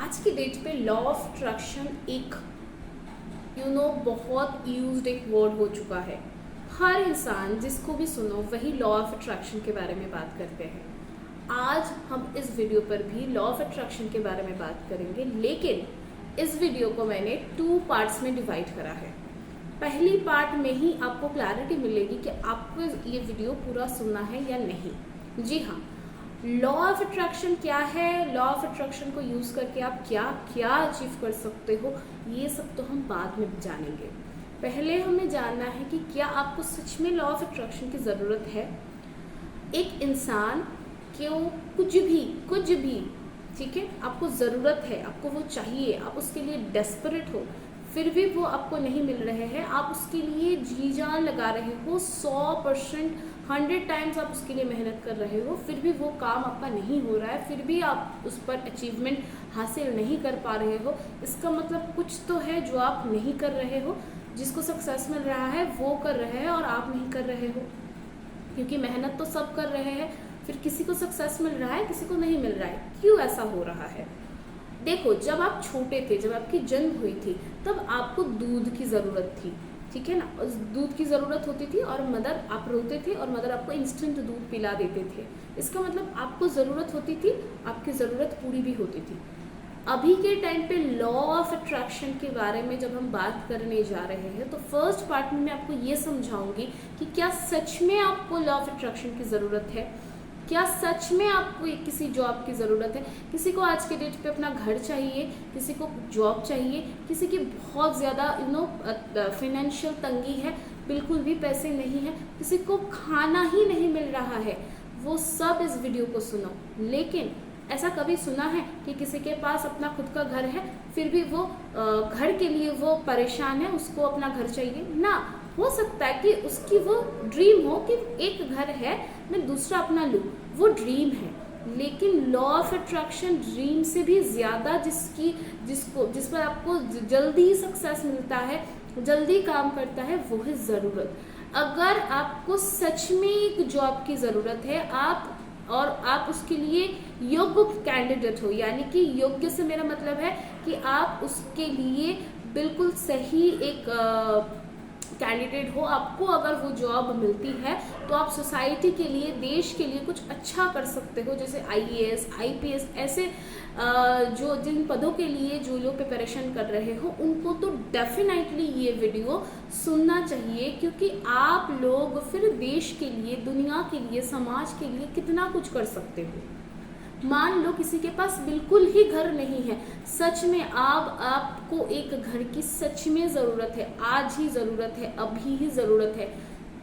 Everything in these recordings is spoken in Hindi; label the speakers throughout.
Speaker 1: आज की डेट पे लॉ ऑफ अट्रैक्शन एक बहुत यूज्ड एक वर्ड हो चुका है। हर इंसान जिसको भी सुनो वही लॉ ऑफ अट्रैक्शन के बारे में बात करते हैं। आज हम इस वीडियो पर भी लॉ ऑफ अट्रैक्शन के बारे में बात करेंगे, लेकिन इस वीडियो को मैंने 2 पार्ट्स में डिवाइड करा है। पहली पार्ट में ही आपको क्लैरिटी मिलेगी कि आपको ये वीडियो पूरा सुनना है या नहीं। जी हाँ, लॉ ऑफ अट्रैक्शन क्या है, लॉ ऑफ अट्रैक्शन को यूज़ करके आप क्या क्या अचीव कर सकते हो, ये सब तो हम बाद में जानेंगे। पहले हमें जानना है कि क्या आपको सच में लॉ ऑफ अट्रैक्शन की ज़रूरत है। एक इंसान क्यों कुछ भी ठीक है, आपको ज़रूरत है, आपको वो चाहिए, आप उसके लिए डेस्परेट हो, फिर भी वो आपको नहीं मिल रहे हैं, आप उसके लिए जी जान लगा रहे हो, 100% 100 टाइम्स आप उसके लिए मेहनत कर रहे हो, फिर भी वो काम आपका नहीं हो रहा है, फिर भी आप उस पर अचीवमेंट हासिल नहीं कर पा रहे हो। इसका मतलब कुछ तो है जो आप नहीं कर रहे हो। जिसको सक्सेस मिल रहा है वो कर रहे हैं और आप नहीं कर रहे हो, क्योंकि मेहनत तो सब कर रहे हैं। फिर किसी को सक्सेस मिल रहा है, किसी को नहीं मिल रहा है। क्यों ऐसा हो रहा है? देखो, जब आप छोटे थे, जब आपकी जन्म हुई थी, तब आपको दूध की ज़रूरत थी, ठीक है ना। उस दूध की ज़रूरत होती थी और मदर, आप रोते थे और मदर आपको इंस्टेंट दूध पिला देते थे। इसका मतलब आपको ज़रूरत होती थी, आपकी ज़रूरत पूरी भी होती थी। अभी के टाइम पे लॉ ऑफ अट्रैक्शन के बारे में जब हम बात करने जा रहे हैं, तो फर्स्ट पार्ट में मैं आपको ये समझाऊंगी कि क्या सच में आपको लॉ ऑफ अट्रैक्शन की ज़रूरत है। क्या सच में आपको किसी जॉब की ज़रूरत है। किसी को आज के डेट पे अपना घर चाहिए, किसी को जॉब चाहिए, किसी की बहुत ज़्यादा फाइनेंशियल तंगी है, बिल्कुल भी पैसे नहीं है, किसी को खाना ही नहीं मिल रहा है। वो सब इस वीडियो को सुनो। लेकिन ऐसा कभी सुना है कि किसी के पास अपना खुद का घर है, फिर भी वो घर के लिए वो परेशान है, उसको अपना घर चाहिए ना। हो सकता है कि उसकी वो ड्रीम हो कि एक घर है, मैं दूसरा अपना लूँ, वो ड्रीम है। लेकिन लॉ ऑफ अट्रैक्शन ड्रीम से भी ज़्यादा जिस पर आपको जल्दी सक्सेस मिलता है, जल्दी काम करता है, वो है ज़रूरत। अगर आपको सच में एक जॉब की ज़रूरत है, आप उसके लिए योग्य कैंडिडेट हो, यानी कि योग्य से मेरा मतलब है कि आप उसके लिए बिल्कुल सही एक कैंडिडेट हो। आपको अगर वो जॉब मिलती है तो आप सोसाइटी के लिए, देश के लिए कुछ अच्छा कर सकते हो। जैसे IAS, IPS ऐसे जो जिन पदों के लिए जो लोग प्रिपरेशन कर रहे हो, उनको तो डेफिनेटली ये वीडियो सुनना चाहिए, क्योंकि आप लोग फिर देश के लिए, दुनिया के लिए, समाज के लिए कितना कुछ कर सकते हो। मान लो किसी के पास बिल्कुल ही घर नहीं है, सच में आपको एक घर की सच में ज़रूरत है, आज ही ज़रूरत है, अभी ही ज़रूरत है,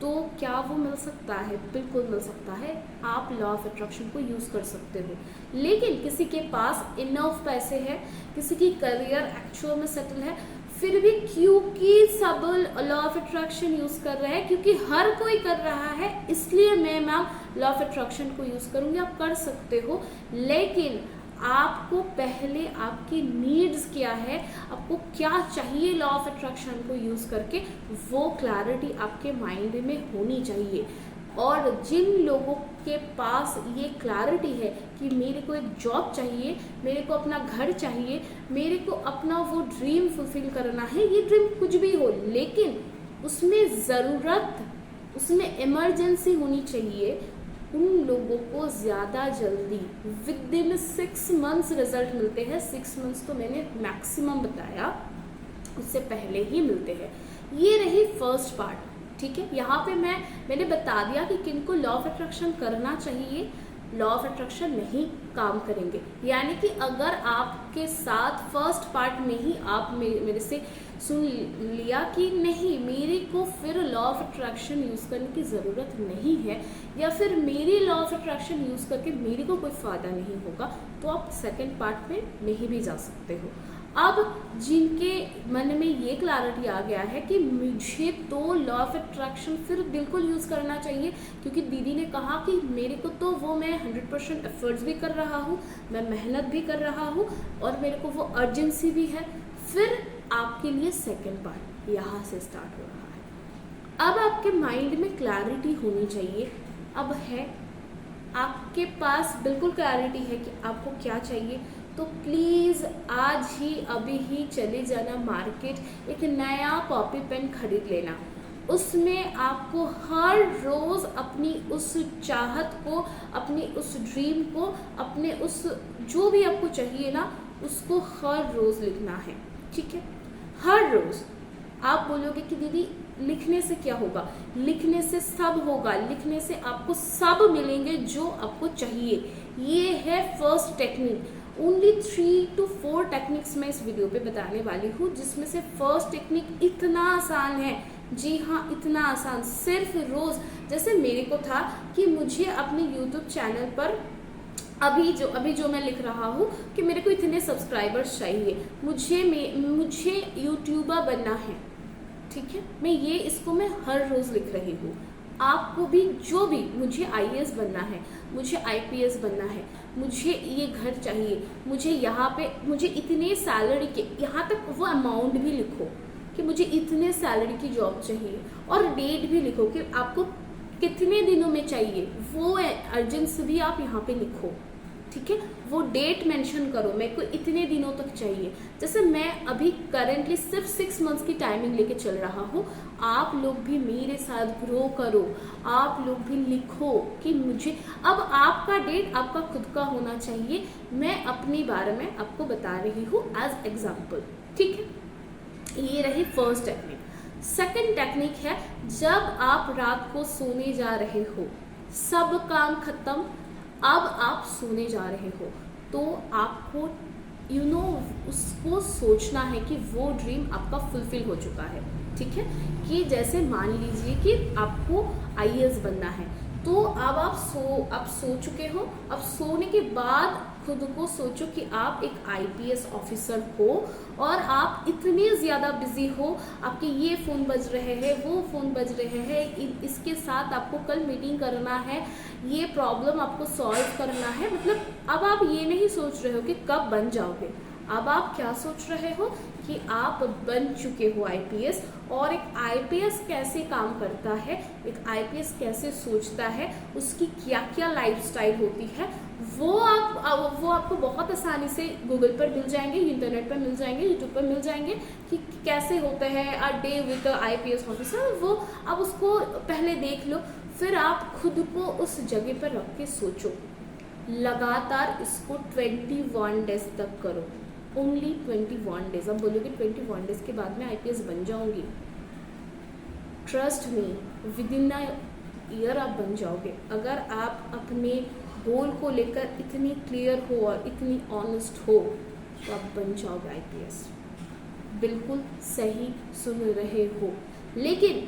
Speaker 1: तो क्या वो मिल सकता है? बिल्कुल मिल सकता है। आप लॉ ऑफ अट्रैक्शन को यूज़ कर सकते हो। लेकिन किसी के पास इनफ पैसे है, किसी की करियर एक्चुअल में सेटल है, फिर भी क्योंकि सब लॉ ऑफ अट्रैक्शन यूज़ कर रहे हैं, क्योंकि हर कोई कर रहा है, इसलिए मैं मैम लॉ ऑफ अट्रैक्शन को यूज़ करूँगी। आप कर सकते हो, लेकिन आपको पहले आपकी नीड्स क्या है, आपको क्या चाहिए लॉ ऑफ अट्रैक्शन को यूज़ करके, वो क्लैरिटी आपके माइंड में होनी चाहिए। और जिन लोगों के पास ये क्लैरिटी है कि मेरे को एक जॉब चाहिए, मेरे को अपना घर चाहिए, मेरे को अपना वो ड्रीम फुलफिल करना है, ये ड्रीम कुछ भी हो, लेकिन उसमें ज़रूरत, उसमें इमरजेंसी होनी चाहिए, उन लोगों को ज़्यादा जल्दी विदिन 6 मंथ्स रिजल्ट मिलते हैं। 6 मंथ्स तो मैंने मैक्सिमम बताया, उससे पहले ही मिलते हैं। ये रही फर्स्ट पार्ट, ठीक है। यहाँ पे मैंने बता दिया कि किनको लॉ ऑफ अट्रैक्शन करना चाहिए, लॉ ऑफ अट्रैक्शन नहीं काम करेंगे। यानी कि अगर आपके साथ फर्स्ट पार्ट में ही आप मेरे से सुन लिया कि नहीं, मेरे को फिर लॉ ऑफ अट्रैक्शन यूज़ करने की ज़रूरत नहीं है, या फिर मेरी लॉ ऑफ अट्रैक्शन यूज़ करके मेरे को कोई फ़ायदा नहीं होगा, तो आप सेकेंड पार्ट में नहीं भी जा सकते हो। अब जिनके मन में ये क्लैरिटी आ गया है कि मुझे तो लॉ ऑफ अट्रैक्शन फिर बिल्कुल यूज़ करना चाहिए, क्योंकि दीदी ने कहा कि मेरे को तो वो, मैं 100% एफर्ट्स भी कर रहा हूँ, मैं मेहनत भी कर रहा हूँ, और मेरे को वो अर्जेंसी भी है, फिर आपके लिए सेकंड पार्ट यहाँ से स्टार्ट हो रहा है। अब आपके माइंड में क्लैरिटी होनी चाहिए। अब है आपके पास बिल्कुल क्लैरिटी है कि आपको क्या चाहिए, तो प्लीज़ आज ही अभी ही चले जाना मार्केट, एक नया कॉपी पेन खरीद लेना। उसमें आपको हर रोज़ अपनी उस चाहत को, अपनी उस ड्रीम को, अपने उस जो भी आपको चाहिए ना, उसको हर रोज़ लिखना है, ठीक है? हर रोज़। आप बोलोगे कि दीदी लिखने से क्या होगा? लिखने से सब होगा, लिखने से आपको सब मिलेंगे जो आपको चाहिए। ये है first technique. Only 3 to 4 techniques मैं इस वीडियो पे बताने वाली हूँ, जिसमें से फर्स्ट टेक्निक इतना आसान है, जी हाँ इतना आसान, सिर्फ रोज़, जैसे मेरे को था कि मुझे अपने यूट्यूब चैनल पर अभी जो मैं लिख रहा हूँ कि मेरे को इतने सब्सक्राइबर्स चाहिए, मुझे यूट्यूबर बनना है, ठीक है? इसको मैं हर रोज़ लिख रही हूँ। आपको भी जो भी, मुझे आईएएस बनना है, मुझे आईपीएस बनना है, मुझे ये घर चाहिए, मुझे यहाँ पे मुझे इतने सैलरी के, यहाँ तक वो अमाउंट भी लिखो कि मुझे इतने सैलरी की जॉब चाहिए, और डेट भी लिखो कि आपको कितने दिनों में चाहिए, वो अर्जेंसी भी आप यहाँ पे लिखो, ठीक है? वो डेट मेंशन करो, मेरे को इतने दिनों तक चाहिए। जैसे मैं अभी करेंटली सिर्फ 6 मंथ्स की टाइमिंग लेके चल रहा हूँ। आप लोग भी मेरे साथ ग्रो करो, आप लोग भी लिखो कि मुझे, अब आपका डेट आपका खुद का होना चाहिए। मैं अपने बारे में आपको बता रही हूँ एज एग्जाम्पल, ठीक है? ये रही फर्स्ट टेक्निक। सेकेंड टेक्निक है, जब आप रात को सोने जा रहे हो, सब काम खत्म, अब आप सोने जा रहे हो, तो आपको उसको सोचना है कि वो ड्रीम आपका फुलफिल हो चुका है, ठीक है? कि जैसे मान लीजिए कि आपको आईएएस बनना है, तो अब आप सो चुके हो। अब सोने के बाद खुद को सोचो कि आप एक आईपीएस ऑफिसर हो और आप इतने ज़्यादा बिजी हो, आपके ये फ़ोन बज रहे हैं, वो फ़ोन बज रहे हैं, इसके साथ आपको कल मीटिंग करना है, ये प्रॉब्लम आपको सॉल्व करना है। मतलब अब आप ये नहीं सोच रहे हो कि कब बन जाओगे, अब आप क्या सोच रहे हो कि आप बन चुके हो आईपीएस, और एक आईपीएस कैसे काम करता है, एक आईपीएस कैसे सोचता है, उसकी क्या क्या लाइफस्टाइल होती है, वो आपको बहुत आसानी से गूगल पर मिल जाएंगे, इंटरनेट पर मिल जाएंगे, यूट्यूब पर मिल जाएंगे कि कैसे होते हैं a day with IPS officer. वो आप उसको पहले देख लो, फिर आप खुद को उस जगह पर रख के सोचो। लगातार इसको 21 डेज तक करो, ओनली 21 डेज। अब बोलोगे 21 डेज के बाद मैं आईपीएस बन जाऊंगी, trust me, with in a year आप बन जाओगे। अगर आप अपने गोल को लेकर इतनी क्लियर हो और इतनी ऑनेस्ट हो, तो आप बन जाओगे आईपीएस। बिल्कुल सही सुन रहे हो। लेकिन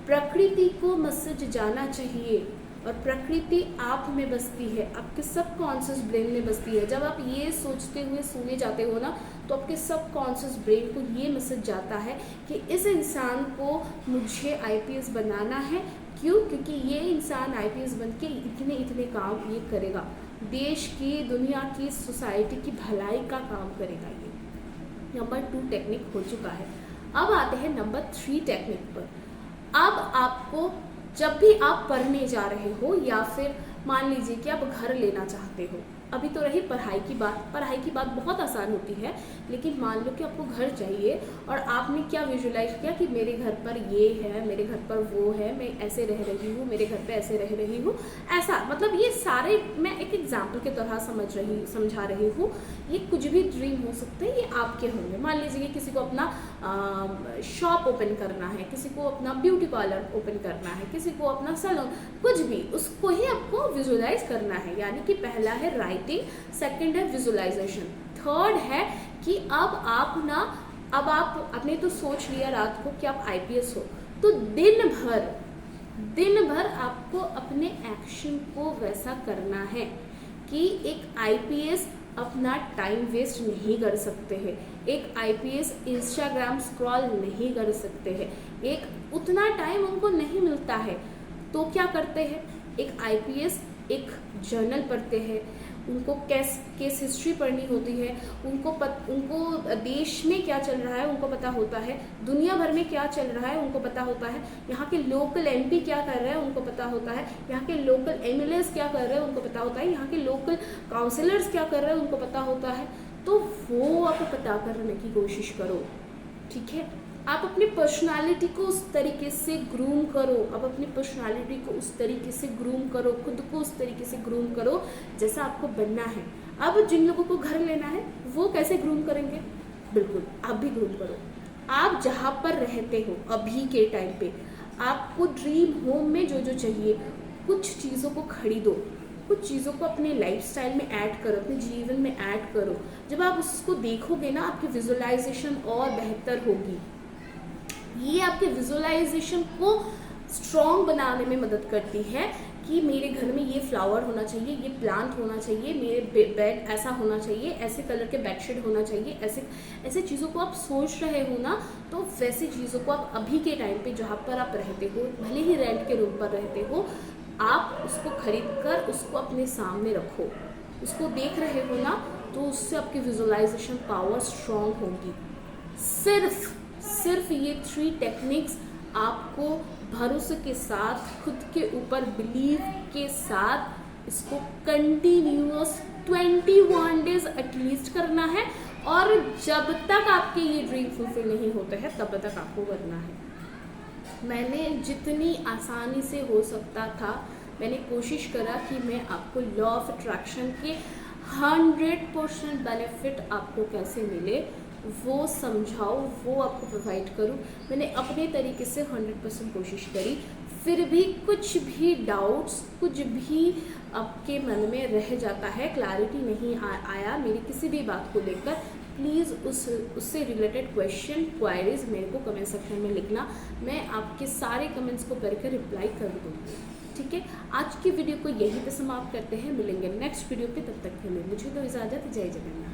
Speaker 1: प्रकृति को मैसेज जाना चाहिए, और प्रकृति आप में बसती है, आपके सबकॉन्शियस ब्रेन में बसती है। जब आप ये सोचते हुए सोने जाते हो ना, तो आपके सबकॉन्शियस ब्रेन को ये मैसेज जाता है कि इस इंसान को मुझे आईपीएस बनाना है। क्यों? क्योंकि ये इंसान आईपीएस बन के इतने इतने काम ये करेगा, देश की, दुनिया की, सोसाइटी की भलाई का काम करेगा। ये नंबर 2 टेक्निक हो चुका है। अब आते हैं नंबर 3 टेक्निक पर। अब आपको जब भी आप पढ़ने जा रहे हो, या फिर मान लीजिए कि आप घर लेना चाहते हो, अभी तो रही पढ़ाई की बात बहुत आसान होती है, लेकिन मान लो कि आपको घर चाहिए और आपने क्या विजुलाइज किया कि मेरे घर पर ये है, मेरे घर पर वो है, मैं ऐसे रह रही हूँ, मेरे घर पे ऐसे रह रही हूँ, ऐसा, मतलब ये सारे मैं एक एग्जाम्पल की तरह समझा रही हूँ। ये कुछ भी ड्रीम हो सकते हैं, ये आपके होंगे। मान लीजिए कि किसी को अपना शॉप ओपन करना है, किसी को अपना ब्यूटी पार्लर ओपन करना है, किसी को अपना सैलून, कुछ भी, उसको ही आपको विजुलाइज करना है। यानी कि पहला है राइटिंग, सेकंड है विजुलाइजेशन, थर्ड है कि अब आपने तो सोच लिया रात को कि आप आईपीएस हो, तो दिन भर आपको अपने एक्शन को वैसा करना है कि एक आईपीएस अपना टाइम वेस्ट नहीं कर सकते हैं, एक आईपीएस इंस्टाग्राम स्क्रॉल नहीं कर सकते हैं, एक उतना टाइम उनको नहीं मिलता है। तो क्या करते हैं, एक आईपीएस एक जर्नल पढ़ते हैं, उनको केस हिस्ट्री पढ़नी होती है, उनको देश में क्या चल रहा है उनको पता होता है, दुनिया भर में क्या चल रहा है उनको पता होता है, यहाँ के लोकल एमपी क्या कर रहे हैं उनको पता होता है, यहाँ के लोकल एमएलएस क्या कर रहे हैं उनको पता होता है, यहाँ के लोकल काउंसिलर्स क्या कर रहे हैं उनको पता होता है। तो वो आप पता करने की कोशिश करो, ठीक है। आप अपनी पर्सनालिटी को उस तरीके से ग्रूम करो, आप अपनी पर्सनालिटी को उस तरीके से ग्रूम करो, खुद को उस तरीके से ग्रूम करो जैसा आपको बनना है। अब जिन लोगों को घर लेना है वो कैसे ग्रूम करेंगे, बिल्कुल आप भी ग्रूम करो। आप जहाँ पर रहते हो अभी के टाइम पे, आपको ड्रीम होम में जो जो चाहिए कुछ चीज़ों को खरीदो, कुछ चीज़ों को अपने लाइफस्टाइल में ऐड करो, अपने जीवन में ऐड करो। जब आप उसको देखोगे ना, आपकी विजुअलाइजेशन और बेहतर होगी। ये आपके विजुअलाइजेशन को स्ट्रॉन्ग बनाने में मदद करती है कि मेरे घर में ये फ्लावर होना चाहिए, ये प्लांट होना चाहिए, मेरे बेड ऐसा होना चाहिए, ऐसे कलर के बेडशीट होना चाहिए, ऐसे चीज़ों को आप सोच रहे हो ना, तो वैसी चीज़ों को आप अभी के टाइम पे जहाँ पर आप रहते हो, भले ही रेंट के रूम पर रहते हो, आप उसको खरीद कर उसको अपने सामने रखो, उसको देख रहे हो ना, तो उससे आपकी विजुअलाइजेशन पावर स्ट्रॉन्ग होगी। सिर्फ ये 3 टेक्निक्स आपको भरोसे के साथ, खुद के ऊपर बिलीव के साथ इसको कंटिन्यूअस 21 डेज एटलीस्ट करना है, और जब तक आपके ये ड्रीम फुलफिल नहीं होते हैं तब तक आपको करना है। मैंने जितनी आसानी से हो सकता था मैंने कोशिश करा कि मैं आपको लॉ ऑफ अट्रैक्शन के 100% बेनिफिट आपको कैसे मिले वो समझाऊँ, वो आपको प्रोवाइड करूँ। मैंने अपने तरीके से 100% कोशिश करी, फिर भी कुछ भी डाउट्स, कुछ भी आपके मन में रह जाता है, क्लैरिटी नहीं आया मेरी किसी भी बात को लेकर, प्लीज़ उससे रिलेटेड क्वेश्चन क्वायरीज मेरे को कमेंट सेक्शन में लिखना। मैं आपके सारे कमेंट्स को पढ़कर रिप्लाई कर दूँगी, ठीक है। आज की वीडियो को यहीं पे समाप्त करते हैं, मिलेंगे नेक्स्ट वीडियो पे, तब तक के लिए मुझे तो इजाज़त, जय जगन्नाथ।